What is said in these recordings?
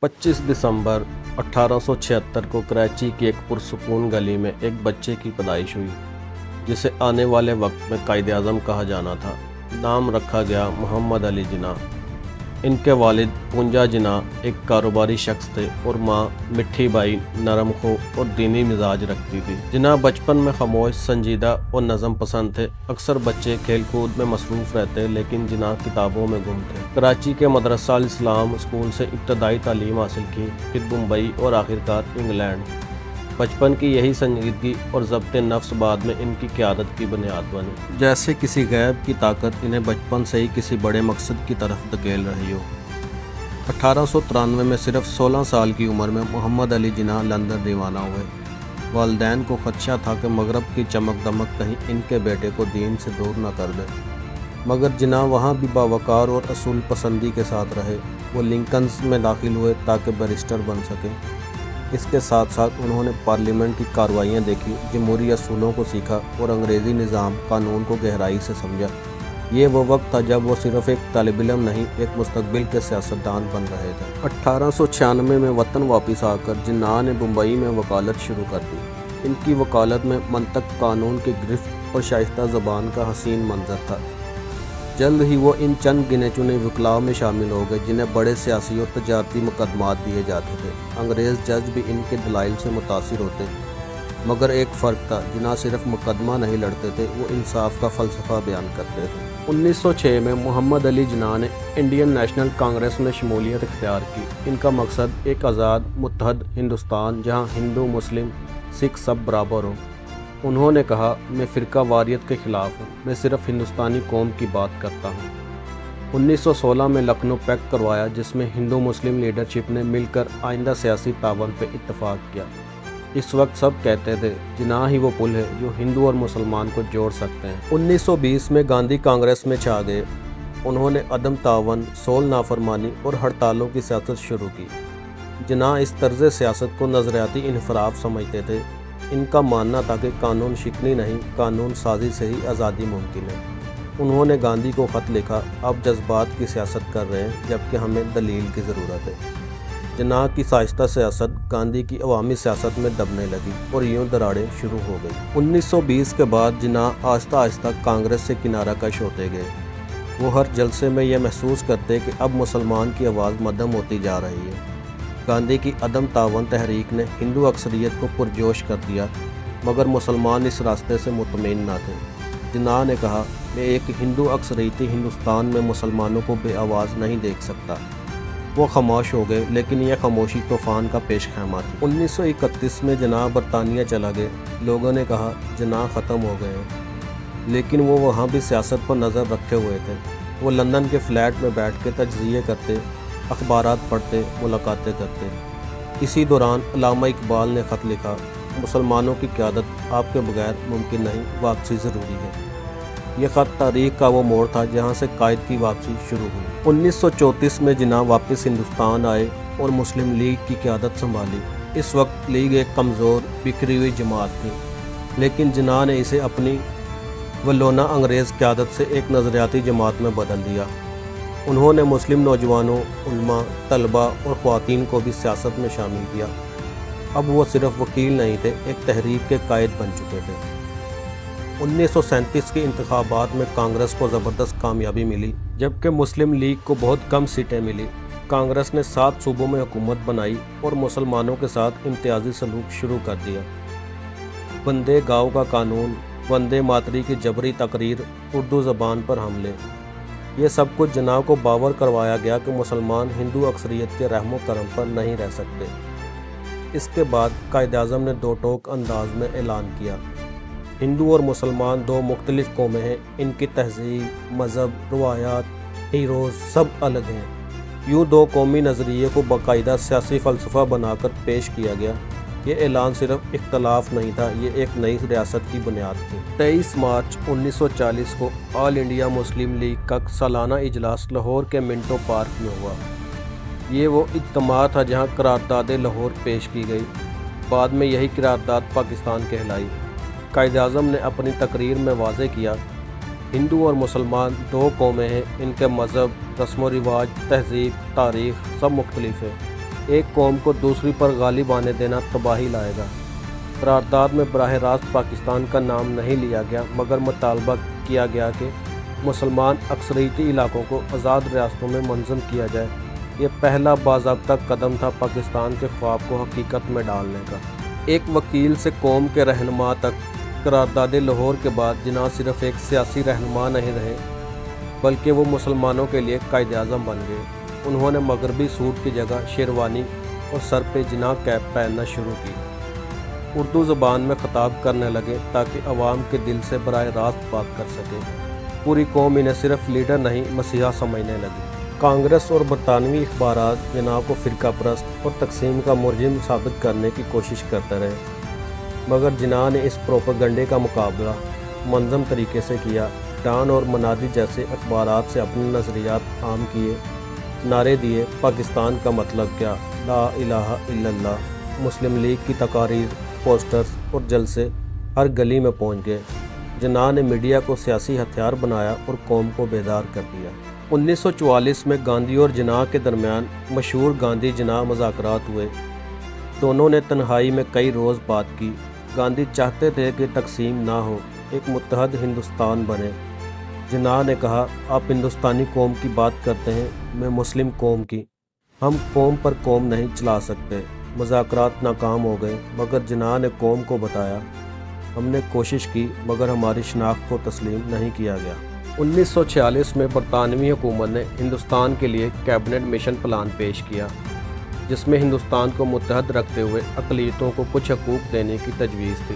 25 दिसंबर 1876 को कराची की एक पुरसुकून गली में एक बच्चे की पैदाइश हुई, जिसे आने वाले वक्त में कायद-ए-आज़म कहा जाना था। नाम रखा गया मोहम्मद अली जिन्ना। इनके वालिद पूंजा जिन्ना एक कारोबारी शख्स थे और माँ मिठी बाई नरम खो और दीनी मिजाज रखती थी। जिन्ना बचपन में खामोश, संजीदा और नज़म पसंद थे। अक्सर बच्चे खेल कूद में मसरूफ़ रहते, लेकिन जिन्ना किताबों में गुम थे। कराची के मदरसा अल इस्लाम स्कूल से इब्तदाई तालीम हासिल की, फिर मुंबई और आखिरकार इंग्लैंड। बचपन की यही संजीदगी और ज़ब्त नफ्स बाद में इनकी क़यादत की बुनियाद बनी। जैसे किसी गैब की ताकत इन्हें बचपन से ही किसी बड़े मकसद की तरफ धकेल रही हो। 1893 में सिर्फ 16 साल की उम्र में मोहम्मद अली जिन्ना लंदन रवाना हुए। वालिदैन को खदशा था कि मगरब की चमक दमक कहीं इनके बेटे को दीन से दूर न कर दे, मगर जिन्ना वहाँ भी बावकार और असूल पसंदी के साथ रहे। वो लिंकन्स में दाखिल हुए ताकि बैरिस्टर बन सके। इसके साथ साथ उन्होंने पार्लियामेंट की कार्रवाइयाँ देखी, जमहूरी असूलों को सीखा और अंग्रेज़ी निज़ाम कानून को गहराई से समझा। ये वो वक्त था जब वो सिर्फ़ एक तालिब इल्म नहीं, एक मुस्तकबिल के सियासतदान बन रहे थे। 1896 में वतन वापस आकर जिन्ना ने मुंबई में वकालत शुरू कर दी। इनकी वकालत में मंतक, कानून की गिरफ्त और शाइस्ता ज़बान का हसीन मंजर था। जल्द ही वो इन चंद गिने चुने वकलाओं में शामिल हो गए जिन्हें बड़े सियासी और तजारती मुकदमात दिए जाते थे। अंग्रेज़ जज भी इनके दलाइल से मुतासिर होते, मगर एक फ़र्क था, जिन्ना सिर्फ मुकदमा नहीं लड़ते थे, वो इंसाफ का फ़लसफ़ा बयान करते थे। 1906 में मोहम्मद अली जिन्ना ने इंडियन नेशनल कांग्रेस में शमूलियत इख्तियार की। इनका मकसद एक आज़ाद मुत्तहद हिंदुस्तान जहाँ हिंदू, मुस्लिम, सिख सब बराबर हों। उन्होंने कहा, मैं फ़िरका वारियत के ख़िलाफ़ हूँ, मैं सिर्फ़ हिंदुस्तानी कौम की बात करता हूँ। 1916 में लखनऊ पैक्ट करवाया, जिसमें हिंदू मुस्लिम लीडरशिप ने मिलकर आइंदा सियासी तावन पर इत्तफ़ाक़ किया। इस वक्त सब कहते थे जिन्ना ही वो पुल है जो हिंदू और मुसलमान को जोड़ सकते हैं। 1920 में गांधी कांग्रेस में छा गए। उन्होंने अदम तावन, सोल नाफरमानी और हड़तालों की सियासत शुरू की। जिन्ना इस तर्ज़ सियासत को नज़रियाती इन्फराफ समझते थे। इनका मानना था कि कानून शिकनी नहीं, कानून साजी से ही आज़ादी मुमकिन है। उन्होंने गांधी को ख़त लिखा, आप जज्बात की सियासत कर रहे हैं जबकि हमें दलील की ज़रूरत है। जिन्ना की साइस्ता सियासत गांधी की अवामी सियासत में दबने लगी और यूँ दरारें शुरू हो गई। 1920 के बाद जिन्ना आहिस्ता आहिस्ता कांग्रेस से किनारा कश होते गए। वो हर जलसे में यह महसूस करते कि अब मुसलमान की आवाज़ मद्धम होती जा रही है। गांधी की अदम तावन तहरीक ने हिंदू अक्सरियत को पुरजोश कर दिया, मगर मुसलमान इस रास्ते से मुतमईन न थे। जिन्ना ने कहा, मैं एक हिंदू अक्सरियती हिंदुस्तान में मुसलमानों को बेआवाज़ नहीं देख सकता। वो खामोश हो गए, लेकिन यह खामोशी तूफ़ान का पेश खैमा थी। 1931 में जिन्ना बरतानिया चला गए। लोगों ने कहा जिन्ना ख़त्म हो गए हैं, लेकिन वो वहाँ भी सियासत पर नज़र रखे हुए थे। वो लंदन के फ्लैट में बैठ के तज्ज़िये करते, अखबारात पढ़ते, मुलाकातें करते। इसी दौरान अल्लामा इकबाल ने ख़त लिखा, मुसलमानों की क़यादत आपके बगैर मुमकिन नहीं, वापसी ज़रूरी है। यह ख़त तारीख़ का वो मोड़ था जहाँ से कायद की वापसी शुरू हुई। 1934 में जिन्ना वापस हिंदुस्तान आए और मुस्लिम लीग की क़यादत संभाली। इस वक्त लीग एक कमज़ोर, बिखरी हुई जमात थी, लेकिन जिन्ना ने इसे अपनी वलोना अंग्रेज़ क़यादत से एक नज़रियाती जमात में बदल दिया। उन्होंने मुस्लिम नौजवानों, उलमा, तलबा और ख़वातीन को भी सियासत में शामिल किया। अब वो सिर्फ वकील नहीं थे, एक तहरीक के कायद बन चुके थे। 1937 के इंतखाबात में कांग्रेस को ज़बरदस्त कामयाबी मिली, जबकि मुस्लिम लीग को बहुत कम सीटें मिली। कांग्रेस ने 7 सूबों में हुकूमत बनाई और मुसलमानों के साथ इम्तियाजी सलूक शुरू कर दिया। बंदे गाँव का कानून, वंदे मातरी की जबरी तकरीर, उर्दू ज़बान पर हमले, ये सब कुछ जिन्ना को बावर करवाया गया कि मुसलमान हिंदू अक्सरियत के रहमो करम पर नहीं रह सकते। इसके बाद कायद-ए-आज़म ने दो टोक अंदाज में ऐलान किया, हिंदू और मुसलमान दो मुख्तलिफ कौमें हैं, इनकी तहज़ीब, मज़हब, रवायात, हीरोज़ सब अलग हैं। यूँ दो कौमी नज़रिए को बाकायदा सियासी फ़लसफ़ा बनाकर पेश किया गया। ये ऐलान सिर्फ इख्तलाफ नहीं था, ये एक नई रियासत की बुनियाद थी। 23 मार्च 1940 को ऑल इंडिया मुस्लिम लीग का सालाना इजलास लाहौर के मिंटो पार्क में हुआ। ये वो इज्तिमा था जहाँ करारदाद लाहौर पेश की गई। बाद में यही करारदाद पाकिस्तान कहलाई। कायद-ए-आज़म ने अपनी तकरीर में वाज़े किया, हिंदू और मुसलमान दो कौमें हैं, इनके मज़हब, रस्म व रिवाज, तहज़ीब, तारीख़ सब मुख्तलिफ है, ایک قوم کو دوسری پر غالب آنے دینا تباہی لائے گا۔ قرارداد میں براہ راست پاکستان کا نام نہیں لیا گیا، مگر مطالبہ کیا گیا کہ مسلمان اکثریتی علاقوں کو آزاد ریاستوں میں منظم کیا جائے۔ یہ پہلا باضابطہ قدم تھا پاکستان کے خواب کو حقیقت میں ڈالنے کا۔ ایک وکیل سے قوم کے رہنما تک، قرارداد لاہور کے بعد جناح صرف ایک سیاسی رہنما نہیں رہے بلکہ وہ مسلمانوں کے لیے قائد اعظم بن گئے۔ انہوں نے مغربی سوٹ کی جگہ شیروانی اور سر پہ جناح کیپ پہننا شروع کی۔ اردو زبان میں خطاب کرنے لگے تاکہ عوام کے دل سے براہ راست بات کر سکے۔ پوری قوم انہیں صرف لیڈر نہیں مسیحا سمجھنے لگی۔ کانگریس اور برطانوی اخبارات جناح کو فرقہ پرست اور تقسیم کا ملزم ثابت کرنے کی کوشش کرتے رہے، مگر جناح نے اس پروپیگنڈے کا مقابلہ منظم طریقے سے کیا۔ ڈان اور منادی جیسے اخبارات سے اپنے نظریات عام کیے، نعرے دیے، پاکستان کا مطلب کیا، لا الہ الا اللہ۔ مسلم لیگ کی تقاریر، پوسٹرز اور جلسے ہر گلی میں پہنچ گئے۔ جناح نے میڈیا کو سیاسی ہتھیار بنایا اور قوم کو بیدار کر دیا۔ 1944 میں گاندھی اور جناح کے درمیان مشہور گاندھی جناح مذاکرات ہوئے۔ دونوں نے تنہائی میں کئی روز بات کی۔ گاندھی چاہتے تھے کہ تقسیم نہ ہو، ایک متحد ہندوستان بنے۔ جناح نے کہا، آپ ہندوستانی قوم کی بات کرتے ہیں، میں مسلم قوم کی، ہم قوم پر قوم نہیں چلا سکتے۔ مذاکرات ناکام ہو گئے، مگر جناح نے قوم کو بتایا، ہم نے کوشش کی مگر ہماری شناخت کو تسلیم نہیں کیا گیا۔ 1946 میں برطانوی حکومت نے ہندوستان کے لیے کیبنٹ مشن پلان پیش کیا، جس میں ہندوستان کو متحد رکھتے ہوئے اقلیتوں کو کچھ حقوق دینے کی تجویز تھی۔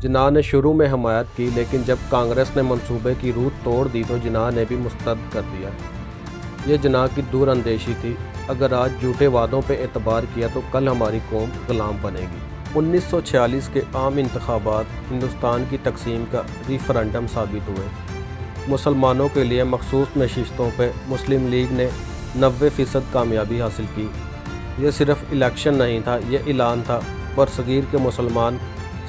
جناح نے شروع میں حمایت کی، لیکن جب کانگریس نے منصوبے کی روح توڑ دی تو جناح نے بھی مسترد کر دیا۔ یہ جناح کی دور اندیشی تھی، اگر آج جھوٹے وعدوں پہ اعتبار کیا تو کل ہماری قوم غلام بنے گی۔ 1946 کے عام انتخابات ہندوستان کی تقسیم کا ریفرنڈم ثابت ہوئے۔ مسلمانوں کے لیے مخصوص نشستوں پہ مسلم لیگ نے 90% کامیابی حاصل کی۔ یہ صرف الیکشن نہیں تھا، یہ اعلان تھا، برصغیر کے مسلمان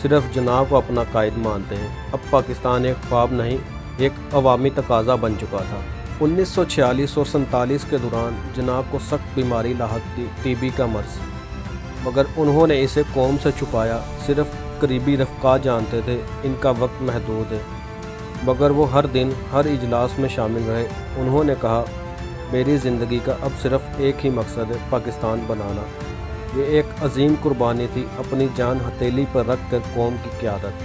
صرف جناح کو اپنا قائد مانتے ہیں۔ اب پاکستان ایک خواب نہیں، ایک عوامی تقاضا بن چکا تھا۔ 1946 اور 47 کے دوران جناح کو سخت بیماری لاحق تھی، ٹی بی کا مرض، مگر انہوں نے اسے قوم سے چھپایا۔ صرف قریبی رفقا جانتے تھے ان کا وقت محدود ہے، مگر وہ ہر دن ہر اجلاس میں شامل رہے۔ انہوں نے کہا، میری زندگی کا اب صرف ایک ہی مقصد ہے، پاکستان بنانا۔ یہ ایک عظیم قربانی تھی، اپنی جان ہتھیلی پر رکھ کر قوم کی قیادت۔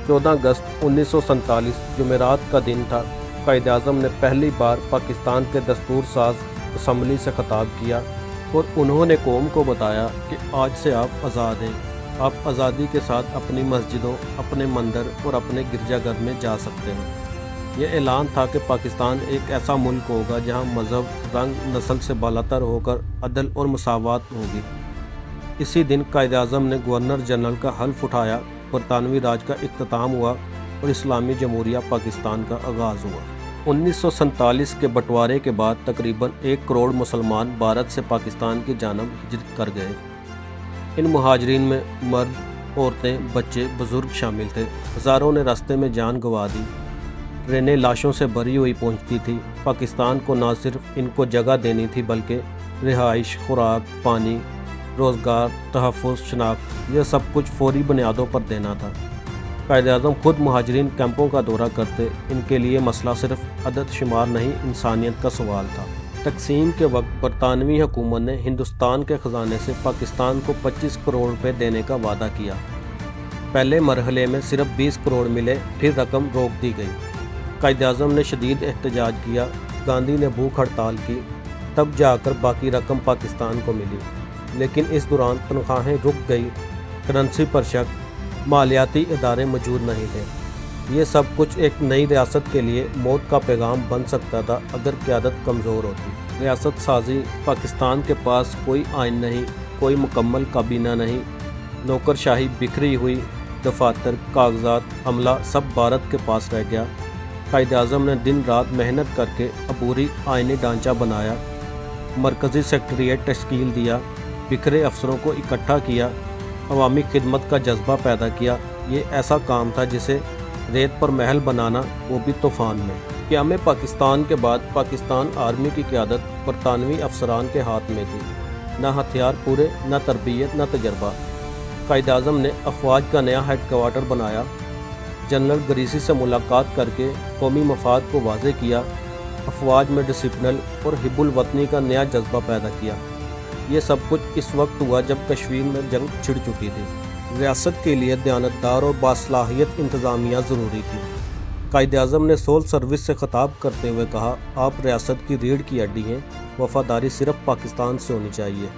14 اگست 1947 جمعرات کا دن تھا۔ قائد اعظم نے پہلی بار پاکستان کے دستور ساز اسمبلی سے خطاب کیا اور انہوں نے قوم کو بتایا کہ آج سے آپ آزاد ہیں، آپ آزادی کے ساتھ اپنی مسجدوں، اپنے مندر اور اپنے گرجا گھر میں جا سکتے ہیں۔ یہ اعلان تھا کہ پاکستان ایک ایسا ملک ہوگا جہاں مذہب، رنگ، نسل سے بالاتر ہو کر عدل اور مساوات ہوگی۔ اسی دن قائد اعظم نے گورنر جنرل کا حلف اٹھایا، برطانوی راج کا اختتام ہوا اور اسلامی جمہوریہ پاکستان کا آغاز ہوا۔ 1947 کے بٹوارے کے بعد تقریباً 1 کروڑ مسلمان بھارت سے پاکستان کی جانب ہجرت کر گئے۔ ان مہاجرین میں مرد، عورتیں، بچے، بزرگ شامل تھے۔ ہزاروں نے راستے میں جان گنوا دی۔ ٹرینیں لاشوں سے بھری ہوئی پہنچتی تھی۔ پاکستان کو نہ صرف ان کو جگہ دینی تھی بلکہ رہائش، خوراک، پانی، روزگار، تحفظ، شناخت، یہ سب کچھ فوری بنیادوں پر دینا تھا۔ قائد اعظم خود مہاجرین کیمپوں کا دورہ کرتے۔ ان کے لیے مسئلہ صرف عدد شمار نہیں، انسانیت کا سوال تھا۔ تقسیم کے وقت برطانوی حکومت نے ہندوستان کے خزانے سے پاکستان کو 25 کروڑ روپے دینے کا وعدہ کیا۔ پہلے مرحلے میں صرف 20 کروڑ ملے، پھر رقم روک دی گئی۔ قائد اعظم نے شدید احتجاج کیا، گاندھی نے بھوک ہڑتال کی، تب جا کر باقی رقم پاکستان کو ملی۔ لیکن اس دوران تنخواہیں رک گئی، کرنسی پر شک، مالیاتی ادارے موجود نہیں تھے۔ یہ سب کچھ ایک نئی ریاست کے لیے موت کا پیغام بن سکتا تھا اگر قیادت کمزور ہوتی۔ ریاست سازی، پاکستان کے پاس کوئی آئین نہیں، کوئی مکمل کابینہ نہیں، نوکرشاہی بکھری ہوئی، دفاتر، کاغذات، عملہ سب بھارت کے پاس رہ گیا۔ قائد اعظم نے دن رات محنت کر کے عبوری آئینی ڈھانچہ بنایا، مرکزی سیکریٹریٹ تشکیل دیا، بکھرے افسروں کو اکٹھا کیا، عوامی خدمت کا جذبہ پیدا کیا۔ یہ ایسا کام تھا جسے ریت پر محل بنانا، وہ بھی طوفان میں۔ क़याम पाकिस्तान के बाद पाकिस्तान आर्मी की क़यादत बरतानवी अफसरान के हाथ में थी। न हथियार पूरे, न तरबियत, न तजर्बा। कायद-ए-आज़म ने अफवाज का नया हेड क्वार्टर बनाया। जनरल ग्रीसी से मुलाकात करके कौमी मफाद को वाज़ेह किया। अफवाज में डिसिप्लिन और हिब्बुल वतनी का नया जज्बा पैदा किया। ये सब कुछ इस वक्त हुआ जब कश्मीर में जंग छिड़ चुकी थी। रियासत के लिए दयानतदार और बासलाहियत इंतज़ामिया ज़रूरी थी। कायद-ए-आज़म ने सोल सर्विस से खिताब करते हुए कहा, आप रियासत की रीढ़ की हड्डी हैं, वफादारी सिर्फ पाकिस्तान से होनी चाहिए।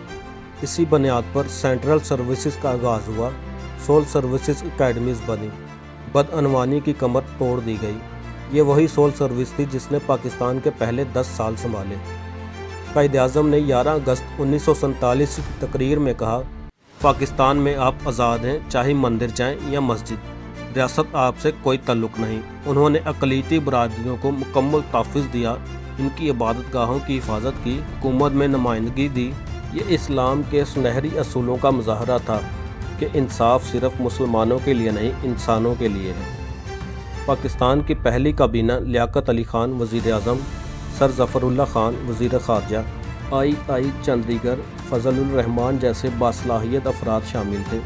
इसी बुनियाद पर सेंट्रल सर्विसेज का आगाज़ हुआ। सोल सर्विसेज अकेडमीज़ बनी। बदअनवानी की कमर तोड़ दी गई। ये वही सोल सर्विस थी जिसने पाकिस्तान के पहले 10 साल संभाले। कायद-ए-आज़म ने 11 अगस्त 1947 की तकरीर में कहा, पाकिस्तान में आप आज़ाद हैं, चाहे मंदिर जाएं या मस्जिद, रियासत आपसे कोई ताल्लुक़ नहीं। उन्होंने अक़लीती बरादरियों को मुकम्मल तहफ़्फ़ुज़ दिया, इनकी इबादत गाहों की हिफाजत की, हुकूमत में नुमाइंदगी दी। ये इस्लाम के सुनहरी असूलों का मुज़ाहरा था कि इंसाफ सिर्फ मुसलमानों के लिए नहीं, इंसानों के लिए है। पाकिस्तान की पहली काबीना लियाकत अली खान वज़ीर आज़म, सर ज़फ़रुल्लाह खान वज़ीर ख़ारजा, आई चंडीगढ़, फजलुर रहमान जैसे बासलाहियत अफराद शामिल थे।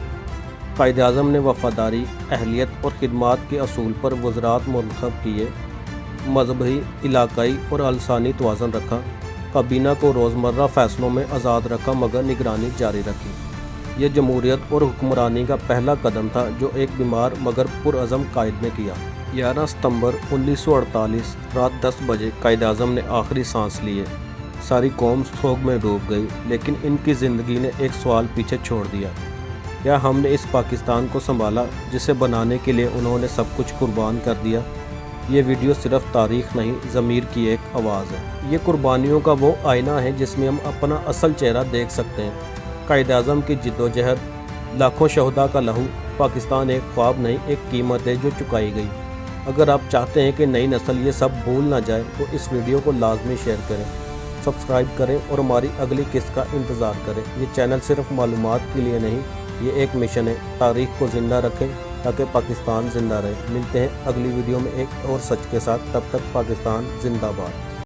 कायद-ए-आज़म ने वफ़ादारी, अहलियत और खिदमात के असूल पर वज़रात मुंतखब किए। मजहबी, इलाकाई और अलसानी तवाज़ुन रखा। काबीना को रोज़मर्रा फ़ैसलों में आज़ाद रखा मगर निगरानी जारी रखी। ये जमहूरियत और हुक्मरानी का पहला कदम था जो एक बीमार मगर पुरअज़म कायद ने किया। 11 सितंबर 1948 रात 10 बजे कायद-ए-आज़म ने आखिरी सांस लिए। सारी कौम सोग में डूब गई, लेकिन इनकी ज़िंदगी ने एक सवाल पीछे छोड़ दिया, क्या हमने इस पाकिस्तान को संभाला जिसे बनाने के लिए उन्होंने सब कुछ कुर्बान कर दिया? ये वीडियो सिर्फ तारीख़ नहीं, ज़मीर की एक आवाज़ है। ये कुर्बानियों का वो आईना है जिसमें हम अपना असल चेहरा देख सकते हैं। कायद-ए-आज़म की जिद्दोजहद, लाखों शहदा का लहू। पाकिस्तान एक ख्वाब नहीं, एक कीमत है जो चुकाई गई। अगर आप चाहते हैं कि नई नस्ल ये सब भूल ना जाए तो इस वीडियो को लाजमी शेयर करें, सब्सक्राइब करें और हमारी अगली किस्त का इंतज़ार करें। ये चैनल सिर्फ मालूमात के लिए नहीं, ये एक मिशन है। तारीख़ को ज़िंदा रखें ताकि पाकिस्तान ज़िंदा रहे। मिलते हैं अगली वीडियो में एक और सच के साथ। तब तक पाकिस्तान ज़िंदाबाद।